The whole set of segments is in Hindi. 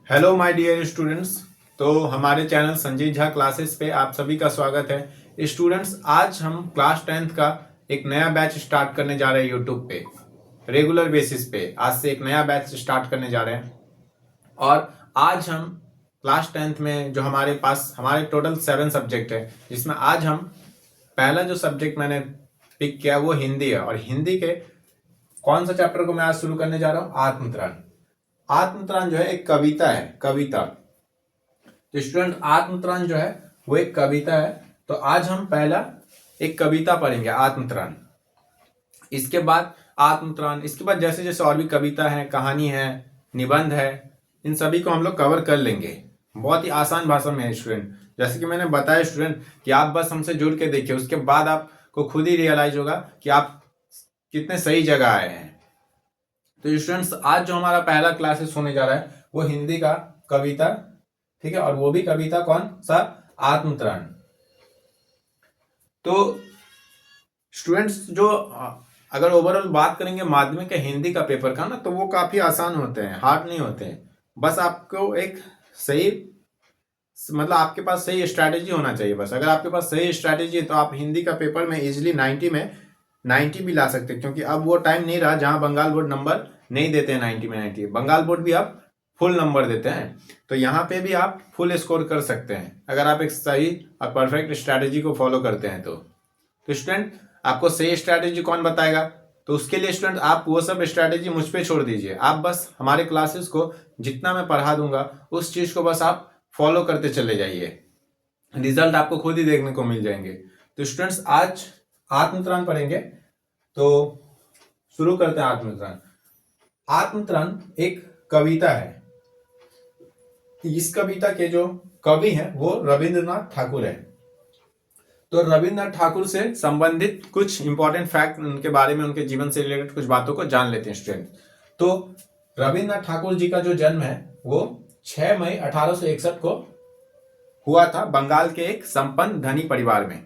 Hello my dear students. तो हमारे चैनल संजय झा क्लासेस पे आप सभी का स्वागत है। स्टूडेंट्स, आज हम क्लास 10th का एक नया बैच स्टार्ट करने जा रहे हैं यूट्यूब पे रेगुलर बेसिस पे। आज से एक नया बैच स्टार्ट करने जा रहे हैं और आज हम क्लास 10th में जो हमारे टोटल 7 सब्जेक्ट है, जिसमें आज हम पहला जो सब्जेक्ट मैंने पिक किया वो हिंदी है। और हिंदी के कौन सा चैप्टर को मैं आज शुरू करने जा रहा हूँ? आत्मत्राण। आत्मत्राण जो है एक कविता है, कविता। तो स्टूडेंट, आत्मत्राण जो है वो एक कविता है। तो आज हम पहला एक कविता पढ़ेंगे, आत्मत्राण। इसके बाद आत्मत्राण, इसके बाद जैसे जैसे और भी कविता है, कहानी है, निबंध है, इन सभी को हम लोग कवर कर लेंगे। बहुत ही आसान भाषा में है स्टूडेंट। जैसे कि मैंने बताया स्टूडेंट कि आप बस हमसे जुड़ के देखिए, उसके बाद आपको खुद ही रियलाइज होगा कि आप कितने सही जगह आए हैं। तो स्टूडेंट्स, आज जो हमारा पहला क्लासेस होने जा रहा है वो हिंदी का कविता, ठीक है, और वो भी कविता कौन सा? आत्मत्राण। तो स्टूडेंट्स, जो अगर ओवरऑल बात करेंगे माध्यमिक का हिंदी का पेपर का ना, तो वो काफी आसान होते हैं, हार्ड नहीं होते हैं। बस आपको एक सही, मतलब आपके पास सही स्ट्रैटेजी होना चाहिए। बस अगर आपके पास सही स्ट्रैटेजी है तो आप हिंदी का पेपर में इजिली 90 भी ला सकते हैं। क्योंकि अब वो टाइम नहीं रहा जहां बंगाल बोर्ड नंबर नहीं देते हैं 90 में 90। बंगाल बोर्ड भी अब फुल नंबर देते हैं। तो यहाँ पे भी आप फुल स्कोर कर सकते हैं अगर आप एक सही और परफेक्ट स्ट्रैटेजी को फॉलो करते हैं। तो स्टूडेंट, आपको सही स्ट्रैटेजी कौन बताएगा? तो उसके लिए स्टूडेंट आप वो सब स्ट्रैटेजी मुझ पे छोड़ दीजिए। आप बस हमारे क्लासेस को जितना मैं पढ़ा दूंगा उस चीज को बस आप फॉलो करते चले जाइए, रिजल्ट आपको खुद ही देखने को मिल जाएंगे। तो स्टूडेंट्स, आज आत्मत्राण पढ़ेंगे। तो शुरू करते हैं आत्मत्राण। आत्मत्राण एक कविता है। इस कविता के जो कवि हैं वो रविंद्रनाथ ठाकुर है। तो रविंद्रनाथ ठाकुर से संबंधित कुछ इंपॉर्टेंट फैक्ट उनके बारे में, उनके जीवन से रिलेटेड कुछ बातों को जान लेते हैं स्टूडेंट। तो रविंद्रनाथ ठाकुर जी का जो जन्म है वो 6 मई 1861 को हुआ था बंगाल के एक संपन्न धनी परिवार में।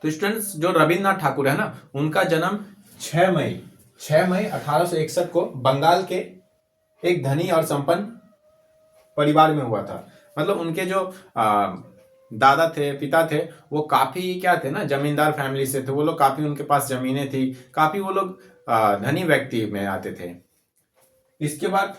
तो स्टूडेंट्स, जो रविंद्रनाथ ठाकुर है ना, उनका जन्म 6 मई 1861 को बंगाल के एक धनी और संपन्न परिवार में हुआ था। मतलब उनके जो दादा थे, पिता थे, वो काफी क्या थे ना, जमींदार फैमिली से थे। वो लोग काफी, उनके पास जमीनें थी, काफी वो लोग धनी व्यक्ति में आते थे। इसके बाद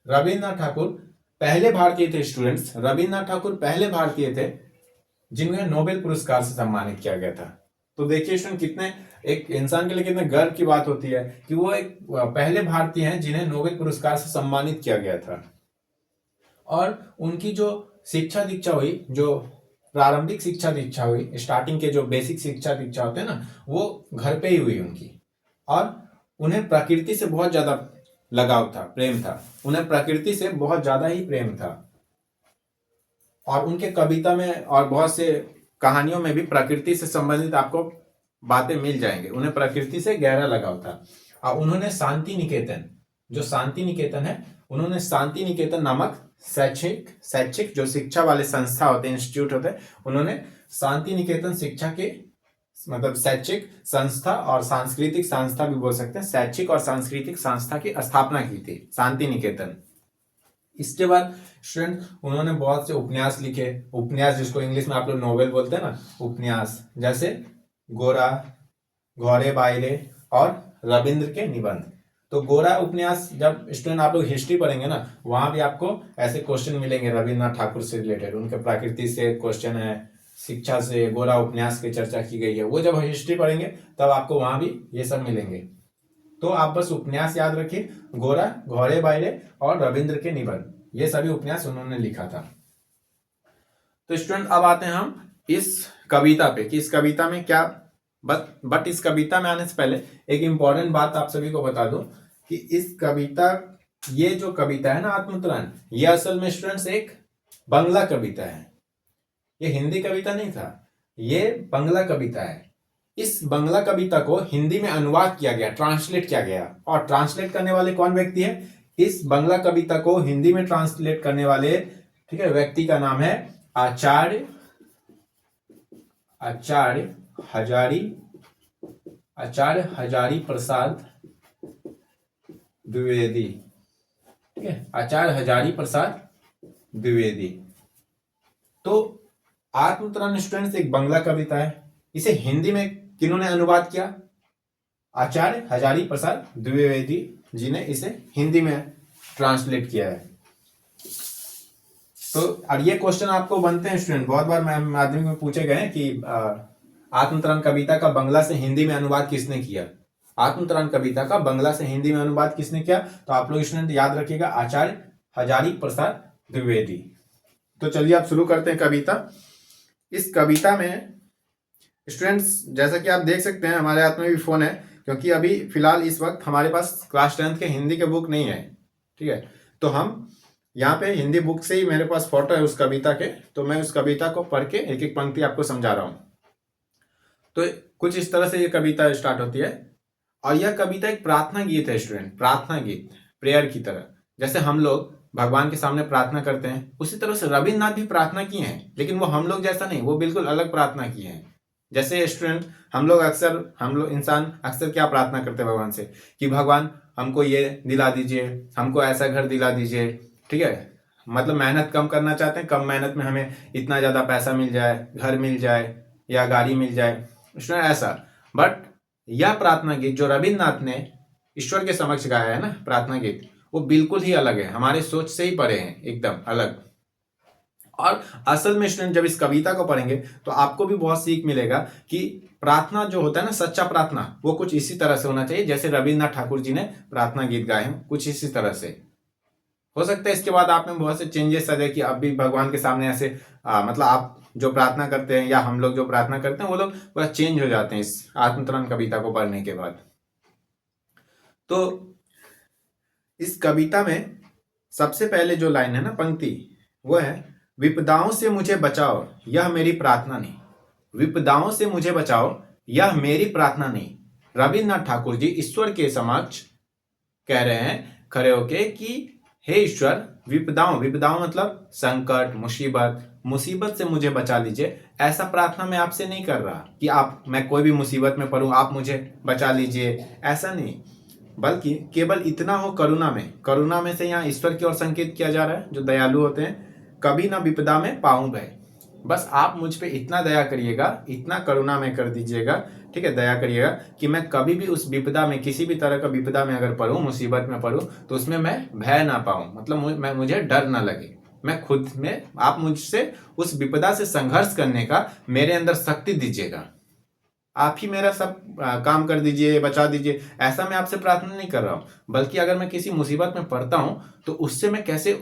रविंद्रनाथ ठाकुर पहले भारतीय थे। स्टूडेंट्स, रविंद्रनाथ ठाकुर पहले भारतीय थे जिन्हें नोबेल पुरस्कार से सम्मानित किया गया था। तो देखिए स्टूडेंट, कितने एक इंसान के लिए कितने गर्व की बात होती है कि वो एक पहले भारतीय हैं जिन्हें नोबेल पुरस्कार से सम्मानित किया गया था। और उनकी जो शिक्षा दीक्षा हुई, जो प्रारंभिक शिक्षा दीक्षा हुई, स्टार्टिंग के जो बेसिक शिक्षा दीक्षा होते हैं ना, वो घर पे ही हुई उनकी। और उन्हें प्रकृति से बहुत ज्यादा लगाव था, प्रेम था। उन्हें प्रकृति से बहुत ज्यादा ही प्रेम था। और उनके कविता में और बहुत से कहानियों में भी प्रकृति से संबंधित आपको बातें मिल जाएंगे। उन्हें प्रकृति से गहरा लगाव था। और उन्होंने शांति निकेतन, जो शांति निकेतन है, उन्होंने शांति निकेतन नामक शैक्षिक जो शिक्षा वाले संस्था होते हैं, इंस्टीट्यूट होते हैं, उन्होंने शांति निकेतन शिक्षा के, मतलब शैक्षिक संस्था और सांस्कृतिक संस्था भी बोल सकते हैं, शैक्षिक और सांस्कृतिक संस्था की स्थापना की थी, शांति निकेतन। इसके बाद स्टूडेंट, उन्होंने बहुत से उपन्यास लिखे। उपन्यास जिसको इंग्लिश में आप लोग नोवेल बोलते हैं ना, उपन्यास, जैसे गोरा, घोड़े बायरे और रविंद्र के निबंध। तो गोरा उपन्यास, जब स्टूडेंट आप लोग हिस्ट्री पढ़ेंगे ना, वहां भी आपको ऐसे क्वेश्चन मिलेंगे रविंद्रनाथ ठाकुर से रिलेटेड। उनके प्रकृति से क्वेश्चन है, शिक्षा से, गोरा उपन्यास की चर्चा की गई है। वो जब हिस्ट्री पढ़ेंगे तब आपको वहां भी ये सब मिलेंगे। तो आप बस उपन्यास याद रखिए, गोरा, घोड़े बायरे और रविंद्र के निबंध, ये सभी उपन्यास उन्होंने लिखा था। तो स्टूडेंट, अब आते हैं हम इस कविता पे कि इस कविता में क्या, बट इस कविता में आने से पहले एक इंपॉर्टेंट बात आप सभी को बता दूं कि इस कविता, ये जो कविता है ना आत्मत्राण, ये असल में स्टूडेंट्स एक बंगला कविता है। ये हिंदी कविता नहीं था, ये बंगला कविता है। इस बंगला कविता को हिंदी में अनुवाद किया गया, ट्रांसलेट किया गया। और ट्रांसलेट करने वाले कौन व्यक्ति है? इस बंगला कविता को हिंदी में ट्रांसलेट करने वाले, ठीक है, व्यक्ति का नाम है आचार्य हजारी प्रसाद द्विवेदी। ठीक है, आचार्य हजारी प्रसाद द्विवेदी। तो आत्मतरण स्टूडेंट्स एक बंगला कविता है, इसे हिंदी में किन्होंने अनुवाद किया? आचार्य हजारी प्रसाद द्विवेदी जी ने इसे हिंदी में ट्रांसलेट किया है। तो और ये क्वेश्चन आपको बनते हैं स्टूडेंट, बहुत बार माध्यमिक में पूछे गए हैं कि आत्मतरण कविता का बंगला से हिंदी में अनुवाद किसने किया? आत्मतरण कविता का बंगला से हिंदी में अनुवाद किसने किया? तो आप लोग स्टूडेंट याद रखिएगा, आचार्य हजारी प्रसाद द्विवेदी। तो चलिए आप शुरू करते हैं कविता। इस कविता में स्टूडेंट्स जैसा कि आप देख सकते हैं हमारे हाथ में भी फोन है, क्योंकि अभी फिलहाल इस वक्त हमारे पास क्लास 10th के हिंदी के बुक नहीं है। ठीक है, तो हम यहाँ पे हिंदी बुक से ही मेरे पास फोटो है उस कविता के, तो मैं उस कविता को पढ़ के एक एक पंक्ति आपको समझा रहा हूँ। तो कुछ इस तरह से ये कविता स्टार्ट होती है, और यह कविता एक प्रार्थना गीत है स्टूडेंट, प्रार्थना गीत, प्रेयर की तरह। जैसे हम लोग भगवान के सामने प्रार्थना करते हैं, उसी तरह से रविन्द्रनाथ भी प्रार्थना किए हैं, लेकिन वो हम लोग जैसा नहीं, वो बिल्कुल अलग प्रार्थना किए हैं। जैसे स्टूडेंट हम लोग इंसान अक्सर क्या प्रार्थना करते हैं भगवान से कि भगवान हमको ये दिला दीजिए, हमको ऐसा घर दिला दीजिए। ठीक है, मतलब मेहनत कम करना चाहते हैं, कम मेहनत में हमें इतना ज़्यादा पैसा मिल जाए, घर मिल जाए या गाड़ी मिल जाए, स्टूडेंट ऐसा। बट यह प्रार्थना गीत जो रविन्द्रनाथ ने ईश्वर के समक्ष गाया है ना, प्रार्थना गीत, वो बिल्कुल ही अलग है, हमारे सोच से ही परे हैं, एकदम अलग। और असल में स्टूडेंट जब इस कविता को पढ़ेंगे तो आपको भी बहुत सीख मिलेगा कि प्रार्थना जो होता है ना, सच्चा प्रार्थना, वो कुछ इसी तरह से होना चाहिए जैसे रविन्द्रनाथ ठाकुर जी ने प्रार्थना गीत गाए हैं, कुछ इसी तरह से। हो सकता है इसके बाद आप में बहुत से चेंजेस आ जाए कि अब भी भगवान के सामने ऐसे मतलब आप जो प्रार्थना करते हैं या हम लोग जो प्रार्थना करते हैं वो लोग पूरा चेंज हो जाते हैं इस आत्मतरण कविता को पढ़ने के बाद। तो इस कविता में सबसे पहले जो लाइन है ना, पंक्ति, वो है, विपदाओं से मुझे बचाओ यह मेरी प्रार्थना नहीं। विपदाओं से मुझे बचाओ यह मेरी प्रार्थना नहीं। रविन्द्रनाथ ठाकुर जी ईश्वर के समक्ष कह रहे हैं खड़े होके कि हे ईश्वर, विपदाओं मतलब संकट, मुसीबत से मुझे बचा लीजिए। ऐसा प्रार्थना मैं आपसे नहीं कर रहा कि मैं कोई भी मुसीबत में पड़ूं आप मुझे बचा लीजिए, ऐसा नहीं, बल्कि केवल इतना हो करुणा में से यहाँ ईश्वर की ओर संकेत किया जा रहा है जो दयालु होते हैं। कभी ना विपदा में पाऊं भय, बस आप मुझ पे इतना दया करिएगा, इतना करुणा में कर दीजिएगा, ठीक है, दया करिएगा कि मैं कभी भी उस विपदा में, किसी भी तरह का विपदा में अगर पड़ूं, मुसीबत में पड़ूं, तो उसमें मैं भय ना पाऊं, मतलब मुझे डर ना लगे, मैं खुद में, आप मुझसे उस विपदा से संघर्ष करने का मेरे अंदर शक्ति दीजिएगा, आप ही मेरा सब काम कर दीजिए, बचा दीजिए। ऐसा मैं आपसे प्रार्थना नहीं कर रहा हूं, बल्कि अगर मैं किसी मुसीबत में पड़ता हूं तो उससे मैं कैसे,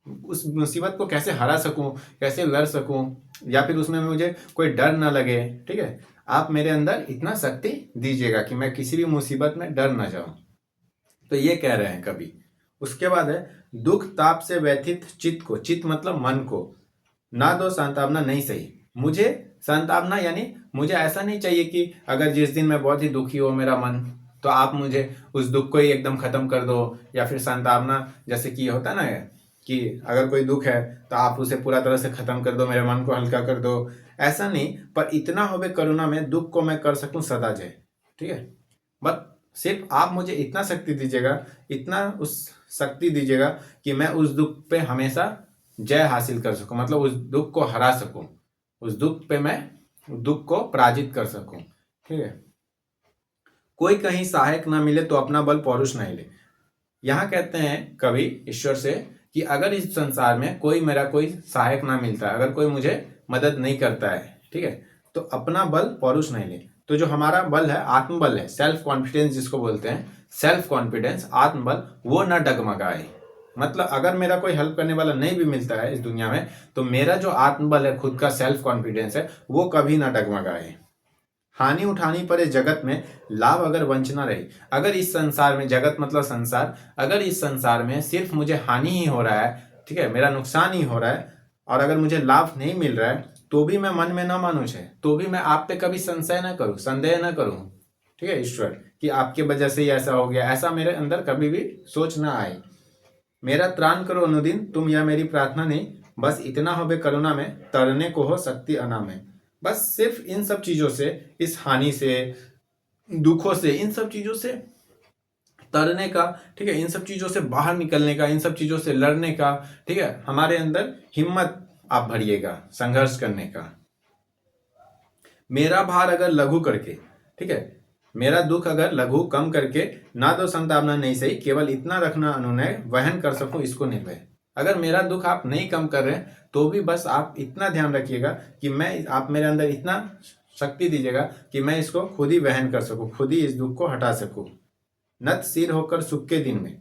उस मुसीबत को कैसे हरा सकूं, कैसे लड़ सकूं, या फिर उसमें मुझे कोई डर ना लगे। ठीक है, आप मेरे अंदर इतना शक्ति दीजिएगा कि मैं किसी भी मुसीबत में डर ना जाऊं। तो ये कह रहे हैं कवि। उसके बाद है, दुख ताप से व्यथित चित्त को, चित्त मतलब मन को, ना दो सांत्वना नहीं सही। मुझे सांत्वना यानी मुझे ऐसा नहीं चाहिए कि अगर जिस दिन मैं बहुत ही दुखी हो मेरा मन, तो आप मुझे उस दुख को ही एकदम खत्म कर दो, या फिर सांत्वना जैसे कि होता ना कि अगर कोई दुख है तो आप उसे पूरा तरह से खत्म कर दो, मेरे मन को हल्का कर दो, ऐसा नहीं, पर इतना होवे करुणा में दुख को मैं कर सकूं सदा जय। ठीक है, बस सिर्फ आप मुझे इतना शक्ति दीजिएगा, इतना उस शक्ति दीजिएगा कि मैं उस दुख पे हमेशा जय हासिल कर सकूं, मतलब उस दुख को हरा सकूं, उस दुख पे मैं दुख को पराजित कर सकूं। ठीक है, कोई कहीं सहायक ना मिले तो अपना बल पौरुष नहीं ले। यहाँ कहते हैं कवि ईश्वर से कि अगर इस संसार में मेरा कोई सहायक ना मिलता है, अगर कोई मुझे मदद नहीं करता है, ठीक है, तो अपना बल पौरुष नहीं ले। तो जो हमारा बल है, आत्मबल है, सेल्फ कॉन्फिडेंस जिसको बोलते हैं, सेल्फ कॉन्फिडेंस, आत्मबल, वो न डगमगाए। मतलब अगर मेरा कोई हेल्प करने वाला नहीं भी मिलता है इस दुनिया में, तो मेरा जो आत्मबल है, खुद का सेल्फ कॉन्फिडेंस है, वो कभी ना डगमगाए। हानि उठानी पड़े जगत में, लाभ अगर वंचना रही। अगर इस संसार में, जगत मतलब संसार, अगर इस संसार में सिर्फ मुझे हानि ही हो रहा है, ठीक है, मेरा नुकसान ही हो रहा है, और अगर मुझे लाभ नहीं मिल रहा है, तो भी मैं मन में ना मानूं है, तो भी मैं आप पे कभी संदेह ना करूं, ठीक है ईश्वर, कि आपके वजह से ही ऐसा हो गया, ऐसा मेरे अंदर कभी भी सोच ना आए। मेरा त्राण करो अनुदिन तुम, यह मेरी प्रार्थना नहीं, बस इतना हो बे करुणा में, तरने को हो शक्ति अना में। बस सिर्फ इन सब चीजों से, इस हानि से, दुखों से, इन सब चीजों से तरने का, ठीक है, इन सब चीज़ों से बाहर निकलने का, इन सब चीज़ों से लड़ने का, ठीक है, हमारे अंदर हिम्मत आप भरिएगा संघर्ष करने का। मेरा भार अगर लघु करके, ठीक है, मेरा दुख अगर लघु कम करके, ना तो संतापना नहीं सही, केवल इतना रखना अनुनय, वहन कर सकूं इसको निर्भय। अगर मेरा दुख आप नहीं कम कर रहे हैं तो भी बस आप इतना ध्यान रखिएगा कि आप मेरे अंदर इतना शक्ति दीजिएगा कि मैं इसको खुद ही वहन कर सकूं, खुद ही इस दुख को हटा सकूं। नत सिर होकर सुख के दिन में,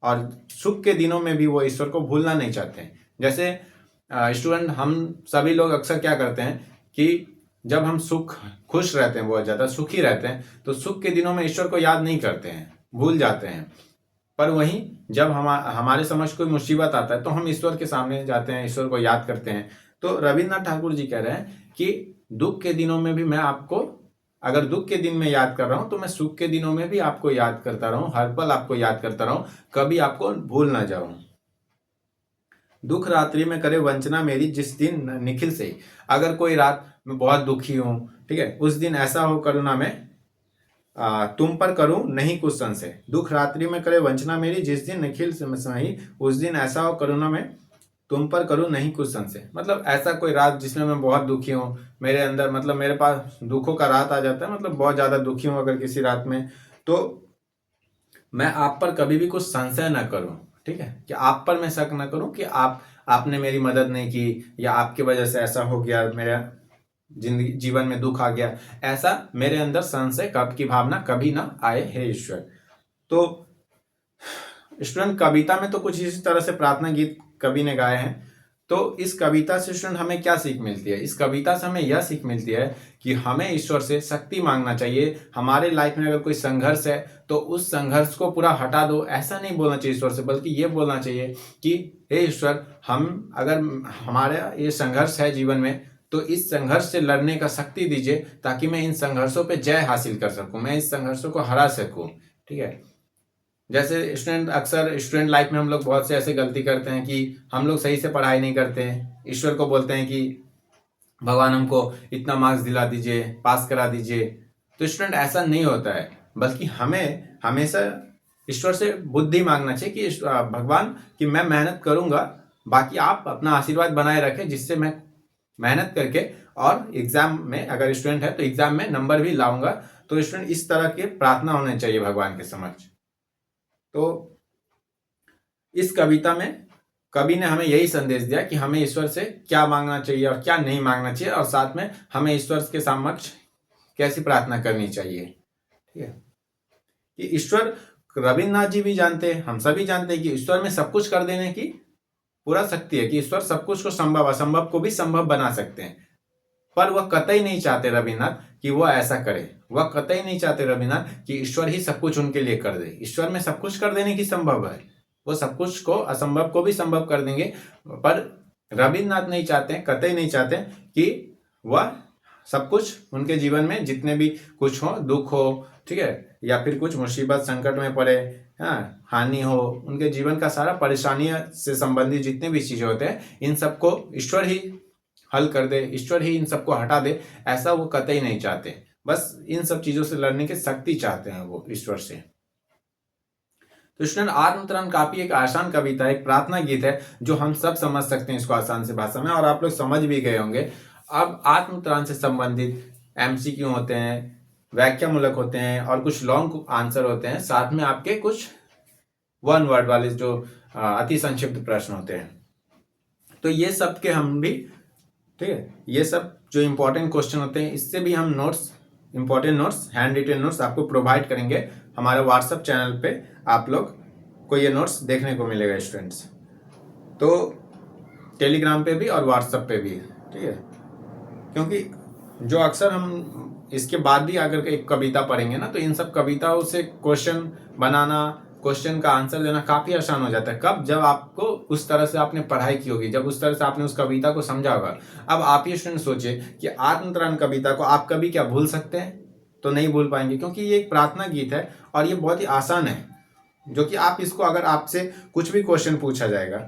और सुख के दिनों में भी वो ईश्वर को भूलना नहीं चाहते हैं। जैसे स्टूडेंट, हम सभी लोग अक्सर क्या करते हैं कि जब हम खुश रहते हैं, बहुत ज़्यादा सुखी रहते हैं, तो सुख के दिनों में ईश्वर को याद नहीं करते हैं, भूल जाते हैं। पर वहीं जब हमारे समझ कोई मुसीबत आता है तो हम ईश्वर के सामने जाते हैं, ईश्वर को याद करते हैं। तो रविन्द्रनाथ ठाकुर जी कह रहे हैं कि दुख के दिनों में भी मैं आपको, अगर दुख के दिन में याद कर रहा हूं तो मैं सुख के दिनों में भी आपको याद करता रहूं, हर पल आपको याद करता रहूं, कभी आपको भूल ना जाऊं। दुख रात्रि में करे वंचना मेरी जिस दिन निखिल से, अगर कोई रात में बहुत दुखी हूं, ठीक है, उस दिन ऐसा हो करुणा में तुम पर करूं नहीं कुछ संशय। दुख रात्रि में करे वंचना मेरी जिस दिन निखिल से, उस दिन ऐसा हो करुणा में तुम पर करूं नहीं कुछ संशय। मतलब ऐसा कोई रात जिसमें मैं बहुत दुखी हूँ, मेरे अंदर, मतलब मेरे पास दुखों का रात आ जाता है, मतलब बहुत ज़्यादा दुखी हूँ अगर किसी रात में, तो मैं आप पर कभी भी कुछ संशय ना करूं, ठीक है, कि आप पर मैं शक ना करूं कि आपने मेरी मदद नहीं की, या आपकी वजह से ऐसा हो गया, मेरा जीवन में दुख आ गया, ऐसा मेरे अंदर संशय कब की भावना कभी ना आए, हे ईश्वर। तो स्टूडेंट, कविता में तो कुछ इसी तरह से प्रार्थना गीत कवि ने गाए हैं। तो इस कविता से स्टूडेंट हमें क्या सीख मिलती है? इस कविता से हमें यह सीख मिलती है कि हमें ईश्वर से शक्ति मांगना चाहिए। हमारे लाइफ में अगर कोई संघर्ष है तो उस संघर्ष को पूरा हटा दो, ऐसा नहीं बोलना चाहिए ईश्वर से, बल्कि ये बोलना चाहिए कि हे ईश्वर, हम अगर हमारा ये संघर्ष है जीवन में, तो इस संघर्ष से लड़ने का शक्ति दीजिए ताकि मैं इन संघर्षों पे जय हासिल कर सकूं, मैं इस संघर्षों को हरा सकूं, ठीक है। जैसे स्टूडेंट, अक्सर स्टूडेंट लाइफ में हम लोग बहुत से ऐसे गलती करते हैं कि हम लोग सही से पढ़ाई नहीं करते हैं, ईश्वर को बोलते हैं कि भगवान हमको इतना मार्क्स दिला दीजिए, पास करा दीजिए। तो स्टूडेंट, ऐसा नहीं होता है, बल्कि हमें हमेशा ईश्वर से बुद्धि मांगना चाहिए कि भगवान, कि मैं मेहनत करूंगा, बाकी आप अपना आशीर्वाद बनाए रखें जिससे मैं मेहनत करके और एग्जाम में, अगर स्टूडेंट है तो एग्जाम में नंबर भी लाऊंगा। तो स्टूडेंट, इस तरह के प्रार्थना होने चाहिए भगवान के समक्ष। तो इस कविता में कवि ने हमें यही संदेश दिया कि हमें ईश्वर से क्या मांगना चाहिए और क्या नहीं मांगना चाहिए, और साथ में हमें ईश्वर के समक्ष कैसी प्रार्थना करनी चाहिए, ठीक है। कि ईश्वर, रविन्द्रनाथ जी भी जानते हैं, हम सभी जानते हैं कि ईश्वर में सब कुछ कर देने की पूरा शक्ति है, कि ईश्वर सब कुछ को संभव, असंभव को भी संभव बना सकते हैं। पर वह कतई नहीं चाहते रविन्द्रनाथ कि वह ऐसा करे, वह कतई नहीं चाहते रविन्द्रनाथ कि ईश्वर ही सब कुछ उनके लिए कर दे। ईश्वर में सब कुछ कर देने की संभव है, वो सब कुछ को, असंभव को भी संभव कर देंगे, पर रविन्द्रनाथ नहीं चाहते, कतई नहीं चाहते कि वह सब कुछ उनके जीवन में जितने भी कुछ हो, दुख हो, ठीक है, या फिर कुछ मुसीबत संकट में पड़े, हाँ, हानि हो, उनके जीवन का सारा परेशानियों से संबंधित जितने भी चीजें होते हैं, इन सबको ईश्वर ही हल कर दे, ईश्वर ही इन सबको हटा दे, ऐसा वो कतई नहीं चाहते। बस इन सब चीजों से लड़ने की शक्ति चाहते हैं वो ईश्वर से। तो स्टूडेंट, आत्मतरण काफी एक आसान कविता है, एक प्रार्थना गीत है, जो हम सब समझ सकते हैं इसको आसान से भाषा में, और आप लोग समझ भी गए होंगे। अब आत्मतरण से संबंधित MCQ होते हैं, व्याख्यामूलक होते हैं, और कुछ लॉन्ग आंसर होते हैं, साथ में आपके कुछ 1 वर्ड वाले जो अति संक्षिप्त प्रश्न होते हैं। तो ये सब के हम भी, ठीक है, ये सब जो इंपॉर्टेंट क्वेश्चन होते हैं, इससे भी हम notes, important notes, hand written notes आपको प्रोवाइड करेंगे हमारे व्हाट्सएप चैनल पे। आप लोग को ये नोट्स देखने को मिलेगा स्टूडेंट्स, तो टेलीग्राम पे भी और व्हाट्सएप पे भी, ठीक है। क्योंकि जो अक्सर हम इसके बाद भी अगर एक कविता पढ़ेंगे ना, तो इन सब कविताओं से क्वेश्चन बनाना, क्वेश्चन का आंसर देना काफी आसान हो जाता है। कब? जब आपको उस तरह से आपने पढ़ाई की होगी, जब उस तरह से आपने उस कविता को समझा होगा। अब आप ये स्टूडेंट सोचिए कि आत्मतरण कविता को आप कभी क्या भूल सकते हैं? तो नहीं भूल पाएंगे, क्योंकि ये एक प्रार्थना गीत है और ये बहुत ही आसान है, जो कि आप इसको, अगर आपसे कुछ भी क्वेश्चन पूछा जाएगा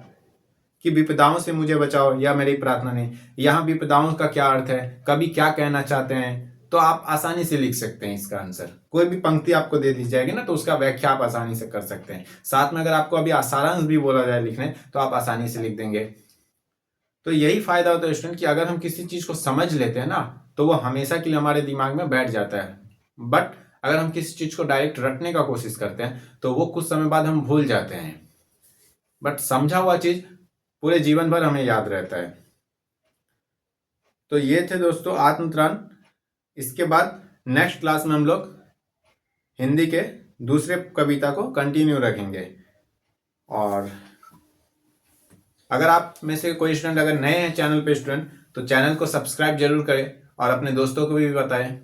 कि विपदाओं से मुझे बचाओ, या मेरी प्रार्थना नहीं, यहाँ विपदाओं का क्या अर्थ है, कभी क्या कहना चाहते हैं, तो आप आसानी से लिख सकते हैं इसका आंसर। कोई भी पंक्ति आपको दे दी जाएगी ना, तो उसका व्याख्या आप आसानी से कर सकते हैं। साथ में अगर आपको अभी सारांश भी बोला जाए लिखने, तो आप आसानी से लिख देंगे। तो यही फायदा होता है स्टूडेंट कि अगर हम किसी चीज को समझ लेते हैं ना, तो वो हमेशा के लिए हमारे दिमाग में बैठ जाता है। बट अगर हम किसी चीज को डायरेक्ट रटने का कोशिश करते हैं, तो वो कुछ समय बाद हम भूल जाते हैं। बट समझा हुआ चीज पूरे जीवन भर हमें याद रहता है। तो ये थे दोस्तों आत्मत्राण। इसके बाद नेक्स्ट क्लास में हम लोग हिंदी के दूसरे कविता को कंटिन्यू रखेंगे। और अगर आप में से कोई स्टूडेंट अगर नए हैं चैनल पे स्टूडेंट, तो चैनल को सब्सक्राइब जरूर करें और अपने दोस्तों को भी बताएं।